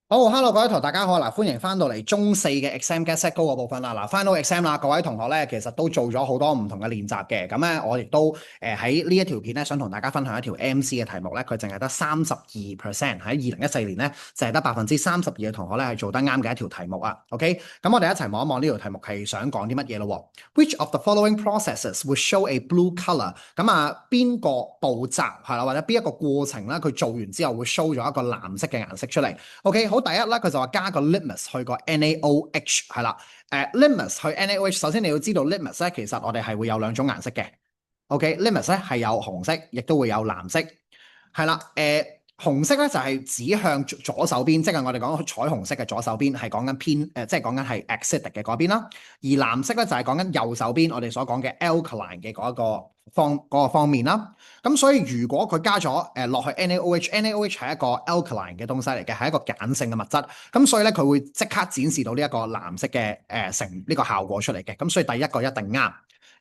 好，Hello 各位同學大家好，嗱，歡迎翻到嚟中四嘅 exam get set go 個部分啦。嗱，final exam 啦，各位同學咧，其實都做咗好多唔同嘅練習嘅。咁咧，我亦都喺呢一條片咧，想同大家分享一條 MC 嘅題目咧，佢淨係得32%，喺2014年咧，就係得32%嘅同學咧係做得啱嘅一條題目啊。OK，咁我哋一齊望一望呢條題目係想講啲乜嘢咯？Which of the following processes will show a blue color？咁啊，邊個步驟係啦，或者邊一個過程咧，佢做完之後會 show 咗一個藍色嘅顏色出嚟？OK，好，第一咧，佢就話加個 litmus 去個 NaOH 係啦。litmus 去 NaOH，首先你要知道 litmus 咧，其實我哋係會有兩種顏色嘅。OK，litmus 咧係有紅色，亦都會有藍色。係啦，紅色咧就係指向左手邊，即係我哋講彩虹色嘅左手邊係講緊偏即係講緊係 acidic 嘅嗰邊啦。而藍色咧就係講緊右手邊我哋所講嘅 alkaline 嘅嗰個方面啦。咁所以如果佢加咗落去 NaOH 係一個 alkaline 嘅東西嚟嘅，係一個鹼性嘅物質。咁所以咧佢會即刻展示到呢一個藍色嘅成呢個效果出嚟嘅。咁所以第一個一定啱。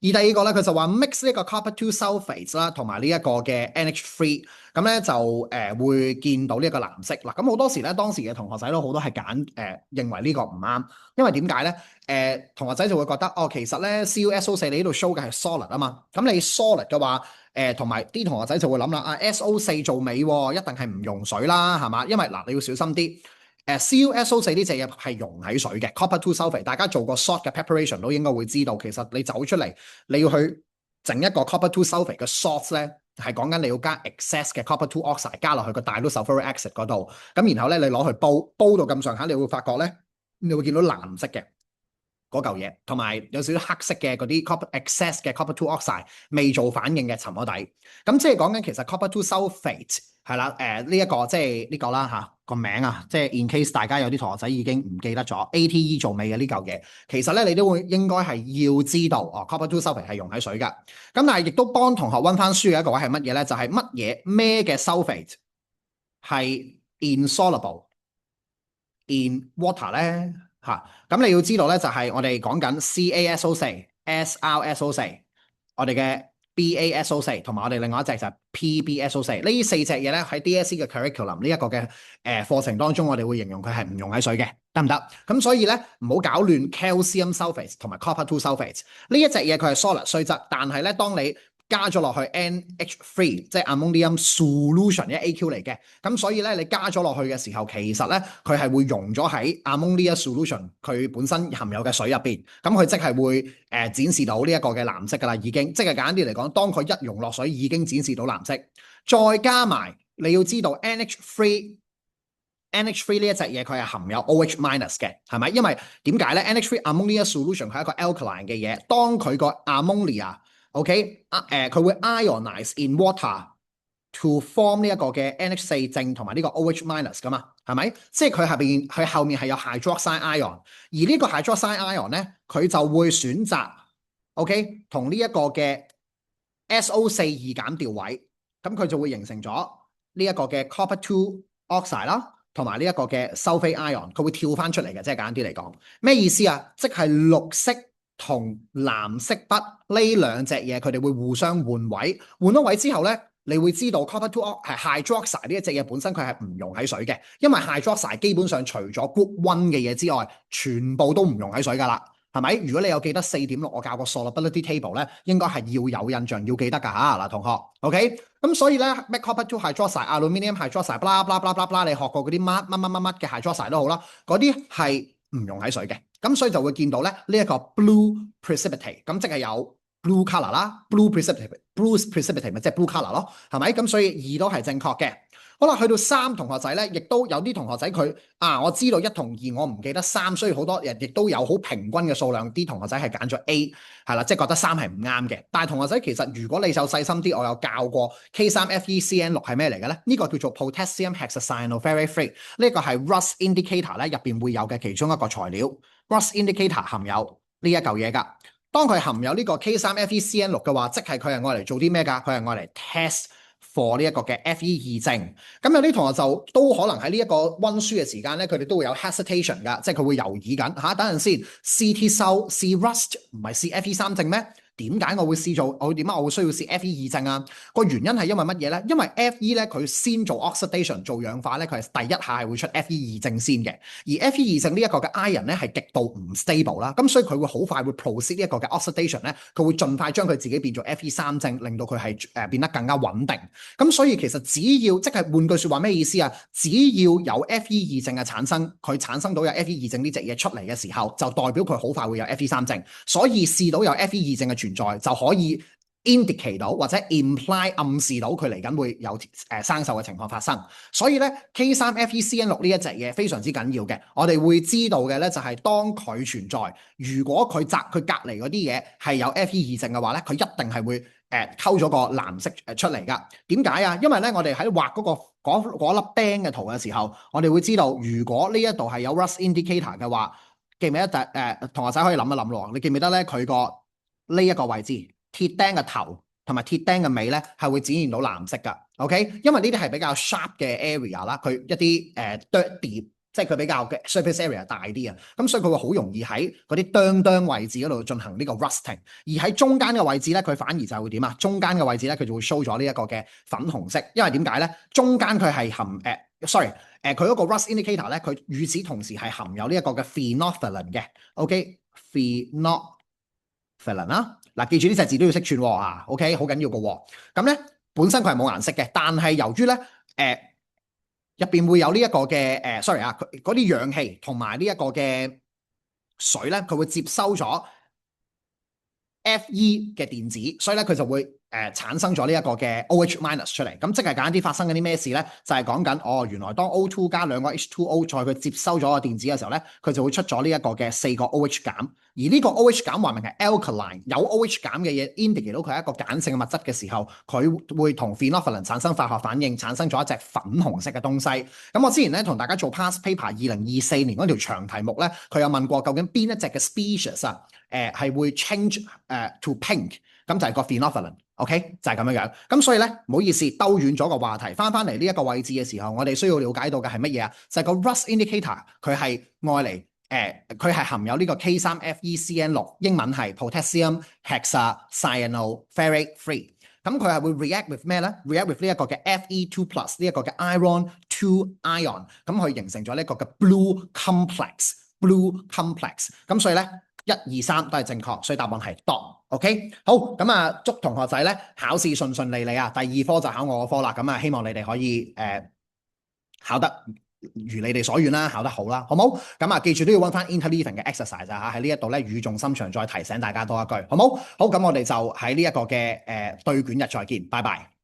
而第二個咧，佢就話 mix 呢個 copper two sulfates 啦，同埋呢一個嘅 NH3，咁咧就會見到呢一個藍色嗱。咁好多時咧，當時嘅同學仔都好多係揀認為呢個唔啱，因為點解咧？同學仔就會覺得哦，其實咧 CuSO4 你呢度 show 嘅係 solid 啊嘛，咁你 solid 嘅話，同埋啲同學仔就會諗啦，啊 SO4 做尾喎，一定係唔溶水啦，係嘛？因為嗱你要小心啲。CuSO4 呢隻嘢係溶喺水嘅 copper two sulfate，大家做過 salt 嘅 preparation 都應該會知道，其實你走出嚟你要去整一個 copper two sulfate 嘅 salt 咧，係講緊你要加 excess 嘅 copper two oxide 加落去個 dilute sulfuric acid 嗰度，咁然後咧你攞去煲到咁上下，你會發覺咧，你會見到藍色嘅嗰嚿嘢，同埋有少少黑色嘅嗰啲 excess 嘅 copper two oxide 未做反應嘅沉咗底，咁即係講緊其實 copper two sulfate。係啦，呢一個即係呢個啦嚇個名啊，即係 in case 大家有啲同學仔已經唔記得咗 ATE 做尾嘅呢嚿嘢，其實咧你都會應該係要知道哦，copper two sulfate 係溶喺水㗎。咁但係亦都幫同學温翻書嘅一個位係乜嘢咧？就係乜嘢咩嘅 sulfate 係 insoluble in water 咧嚇？咁你要知道咧，就係我哋講緊 CaSO4、SrSO4，我哋嘅 BaSO4 同埋我哋另外一隻就係 PbSO4，呢四隻嘢咧喺 DSE 嘅 curriculum 呢一個嘅課程當中，我哋會形容佢係唔溶喺水嘅，得唔得？咁所以咧唔好搞亂 calcium sulfate 同埋 copper two sulfate 呢一隻嘢，佢係 solid 雖則，但係咧當你加咗落去 NH3，即係 ammonium solution，一 AQ 嚟嘅，咁所以咧你加咗落去嘅時候，其實咧佢係會溶咗喺 ammonia solution 佢本身含有嘅水入邊，咁佢即係會展示到呢一個嘅藍色噶啦，已經即係簡單啲嚟講，當佢一溶落水已經展示到藍色，再加埋你要知道 NH3 呢一隻嘢佢係含有 OH minus 嘅，係咪？因為點解咧？NH3 ammonia solution 佢係一個 alkaline 嘅嘢，當佢個 ammonia OK，佢會 ionize in water to form 呢一個嘅 NH4 正同埋呢個 OH minus 噶嘛，係咪？即係佢後面係有 hydroxide ion，而呢個 hydroxide ion 咧，佢就會選擇 OK 同呢一個嘅 SO4 二減調位，咁佢就會形成咗呢一個嘅 copper two oxide 啦，同埋呢一個嘅 sulfate ion，佢會跳翻出嚟嘅，即係簡單啲嚟講，咩意思啊？即係綠色同藍色筆呢兩隻嘢，佢哋會互相換位，換咗位之後咧，你會知道 copper two 係 hydroxide 呢一隻嘢本身佢係唔溶喺水嘅，因為 hydroxide 基本上除咗 group one 嘅嘢之外，全部都唔溶喺水噶啦，係咪？如果你有記得4.6，我教過 solubility table 咧，應該係要有印象，要記得噶嚇嗱，同學 ，OK？咁所以咧，咩 copper two hydroxide、aluminium hydroxide、blah blah blah blah blah，你學過嗰啲乜嘅 hydroxide 都好啦，嗰啲係唔溶喺水嘅，咁所以就會見到咧呢一個 blue precipitate，咁即係有 blue color 啦，blue precipitate 咪即係 blue color 咯，係咪？咁所以2都係正確嘅。好啦，去到3同學仔咧，亦都有啲同學仔佢我知道1同2，我唔記得3，所以好多人亦都有好平均嘅數量，啲同學仔係揀咗 A， 係啦，即係覺得3係唔啱嘅。但係同學仔其實如果你就細心啲，我有教過 K3FeCN6 係咩嚟嘅咧？呢個叫做 potassium hexacyanophthalate，呢個係 rust indicator 咧入邊會有嘅其中一個材料。rust indicator 含有呢一嚿嘢㗎。當佢含有呢個 K3FeCN6 嘅話，即係佢係愛嚟做啲咩㗎？佢係愛嚟 test for 呢一個嘅 Fe 二正。咁有啲同學就都可能喺呢一個温書嘅時間咧，佢哋都會有 hesitation 㗎，即係佢會猶豫緊嚇。等陣先，CT 收 C rust 唔係 C Fe 三正咩？點解我會試做？點解我會需要試 Fe 二正啊？個原因係因為乜嘢咧？因為 Fe 咧佢先做 oxidation 做氧化咧，佢係第一下係會出 Fe 二正先嘅。而 Fe 二正呢一個嘅 ion 咧係極度唔 stable 啦，咁所以佢會好快會 proceed 呢一個嘅 oxidation 咧，佢會盡快將佢自己變做 Fe 三正，令到佢係變得更加穩定。咁所以其實只要即係換句説話咩意思啊？只要有 Fe 二正嘅產生，佢產生到有 Fe 二正呢隻嘢出嚟嘅時候，就代表佢好快會有 Fe 三正。所以試到有 Fe 二正嘅存在，就可以 indicate 到或者 imply 暗示到佢嚟緊會有生鏽嘅情況發生。所以咧 K3FeCN6 呢一隻嘢非常之緊要嘅。我哋會知道嘅咧就係當佢存在，如果佢隔離嗰啲嘢係有 Fe 二正嘅話咧，佢一定係會溝咗個藍色出嚟㗎。點解啊？因為咧我哋喺畫嗰粒釘嘅圖嘅時候，我哋會知道如果呢一度係有 rust indicator 嘅話。記唔記得同學仔可以諗一諗咯？你記唔記得咧？佢個呢一個位置鐵釘嘅頭同埋鐵釘嘅尾咧，係會展現到藍色㗎。OK，因為呢啲係比較 sharp 嘅 area 啦，佢一啲dirty，即係佢比較嘅 surface area 大啲啊。咁所以佢會好容易喺嗰啲釘位置嗰度進行呢個 rusting。而喺中間嘅位置咧，佢反而就係會點啊？中間嘅位置咧，佢就會 show 咗呢一個嘅粉紅色。因為點解咧？中間佢係含sorry。佢嗰個 rust indicator 咧，佢與此同時係含有呢一個嘅 phenolphthalein 嘅 ，OK，phenolphthalein 啦，嗱記住呢隻字都要識串喎 OK 好緊要嘅喎。咁咧本身佢係冇顏色嘅，但係由於咧入邊會有呢一個嘅sorry啊，嗰啲氧氣同埋呢一個嘅水咧，佢會接收咗 Fe 嘅電子，所以咧佢就會產生咗呢一個嘅 OH minus 出嚟。咁即係簡單啲發生緊啲咩事咧？就係講緊原來當 O2 加兩個 H2O 再佢接收咗個電子嘅時候咧，佢就會出咗呢一個嘅4個 OH 減。而呢個 OH 減話明係 alkaline，有 OH 減嘅嘢 indicate 到佢係一個鹼性嘅物質嘅時候，佢會同 phenolphthalein 產生化學反應，產生咗一隻粉紅色嘅東西。咁我之前咧同大家做 past paper 2024年嗰條長題目咧，佢有問過究竟邊一隻嘅 species 啊？係會 change to pink， 咁就係個 phenolphthalein，OK，就係咁樣樣。咁所以咧唔好意思，兜遠咗個話題，翻嚟呢一個位置嘅時候，我哋需要了解到嘅係乜嘢啊？就係個 rust indicator，佢係愛嚟佢係含有呢個 K3FeCN6，英文係 potassium hexacyanophthalate free。咁佢係會 react with 咩咧 ？react with 呢一個嘅 Fe2 plus 呢一個嘅 iron 2 ion， 咁佢形成咗呢一個嘅 blue complex。咁所以咧。1、2、3都係正確，所以答案係 dot。OK， 好咁啊，祝同學仔咧考試順順利利啊！第二科就考我個科啦，咁啊希望你哋可以考得如你哋所願啦，考得好啦，好冇？咁啊記住都要揾翻 interleaving 嘅 exercise 啊，喺呢一度咧語重心長再提醒大家多一句，好冇？好咁我哋就喺呢一個嘅對卷日再見，拜拜。